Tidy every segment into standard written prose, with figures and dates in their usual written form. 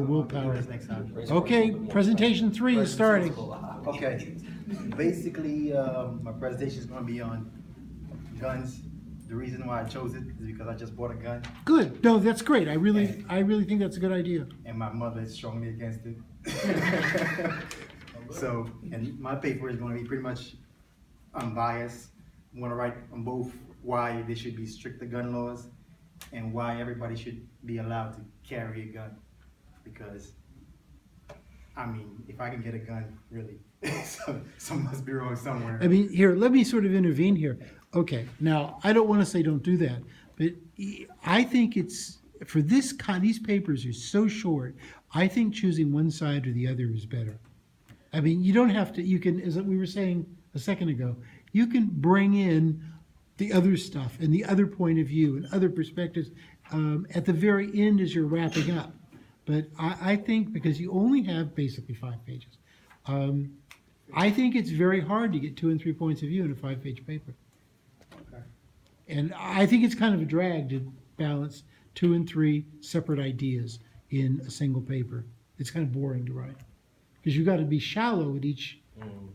willpower. This next time. Okay, presentation 3 is starting. Okay, basically, my presentation is going to be on guns. The reason why I chose it is because I just bought a gun, Good, no, that's great, I really think that's a good idea. and my mother is strongly against it. So, and my paper is going to be pretty much unbiased. I'm going to write on both why there should be stricter gun laws and why everybody should be allowed to carry a gun. Because, I mean, if I can get a gun, really, something must be wrong somewhere. I mean, here, let me sort of intervene here. Okay, now, I don't want to say don't do that, but I think it's, for this kind, these papers are so short, I think choosing one side or the other is better. I mean, you don't have to, you can, as we were saying a second ago, you can bring in the other stuff and the other point of view and other perspectives at the very end as you're wrapping up. But I think, because you only have basically 5 pages, I think it's very hard to get 2 and 3 points of view in a 5-page paper. Okay. And I think it's kind of a drag to balance 2 and 3 separate ideas in a single paper. It's kind of boring to write, because you've got to be shallow at each,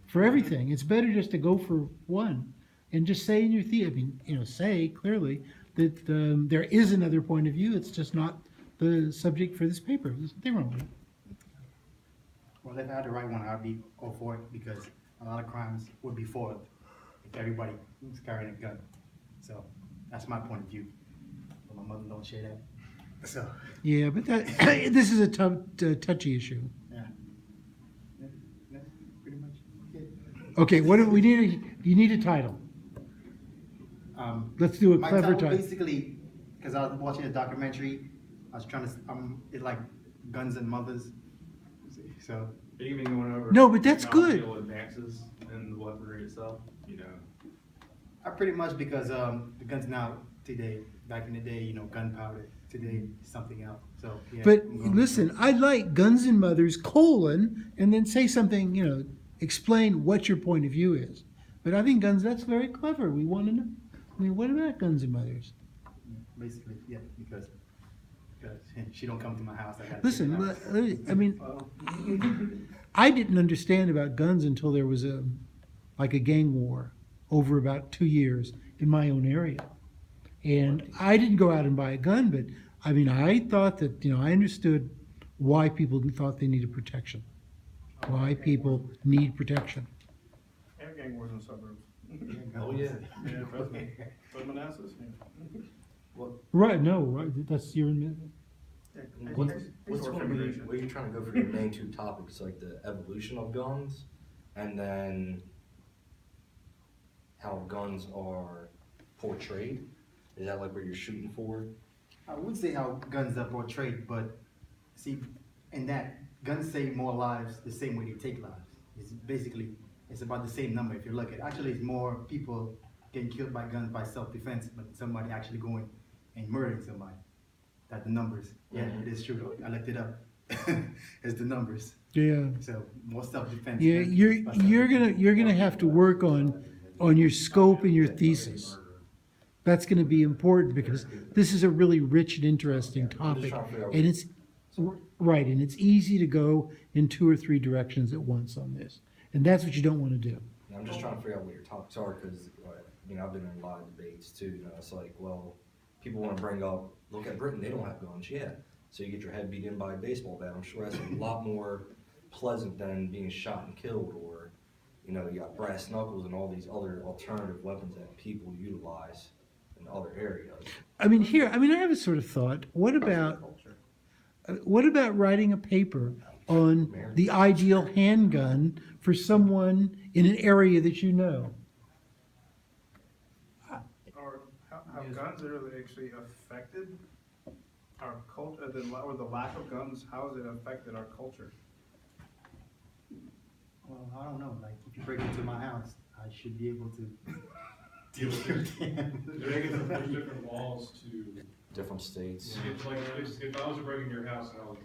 for everything. It's better just to go for one and just say in your I mean, you know, say clearly that there is another point of view. It's just not the subject for this paper. There's nothing wrong with it. Well, if I had to write one, I'd be all for it, because a lot of crimes would be foiled if everybody was carrying a gun. So that's my point of view. But my mother don't share that. So Yeah, but that this is a touchy issue. yeah, pretty much. Okay, what do we need? You need a title. Let's do a My clever title title. basically, because I was watching a documentary, I was trying to, it's like Guns and Mothers. So Even going over No, but that's technological good. advances in the weaponry itself, you know. I pretty much, because the guns now today, back in the day, you know, gunpowder. Today is something else. So yeah. But I'm going- listen, I like Guns and Mothers, colon, and then say something, you know, explain what your point of view is. But I think guns, that's very clever. We want to know. I mean, what about Guns and Mothers? Basically, yeah, because she don't come to my house. I gotta Listen, take her out. I mean, I didn't understand about guns until there was like a gang war over about 2 years in my own area. And I didn't go out and buy a gun, but I mean, I thought that, you know, I understood why people thought they needed protection. Why people need protection. And gang wars in the suburbs. Oh, Yeah, trust me. From Manassas, yeah. Right, no, right, that's your, What's going to be, what you're trying to go for your main 2 topics, like the evolution of guns, and then how guns are portrayed? Is that like what you're shooting for? I would say how guns are portrayed, but see, in that, guns save more lives the same way they take lives. It's basically, it's about the same number if you look at it. Actually, it's more people getting killed by guns by self-defense, but somebody actually going and murdering somebody. That's the numbers. Yeah, it is true. I looked it up. It's the numbers. yeah. So more self-defense. Yeah, than by you're gonna have to work on your scope and your thesis. That's gonna be important, because this is a really rich and interesting topic, and it's right, and it's easy to go in 2 or 3 directions at once on this, and that's what you don't want to do. And I'm just trying to figure out what your topics are, because, you know, I've been in a lot of debates too, you know, it's like, well, people want to bring up, look at Britain, they don't have guns yet. So you get your head beat in by a baseball bat. I'm sure that's a lot more pleasant than being shot and killed, or, you know, you got brass knuckles and all these other alternative weapons that people utilize in other areas. I mean, I have a sort of thought. What about writing a paper on the ideal handgun for someone in an area that you know? Or how guns are actually affected our culture, or the lack of guns, how has it affected our culture? Well, I don't know. Like, if you break into my house, I should be able to deal with them. There's different laws to, Different states. if I was breaking your house and I was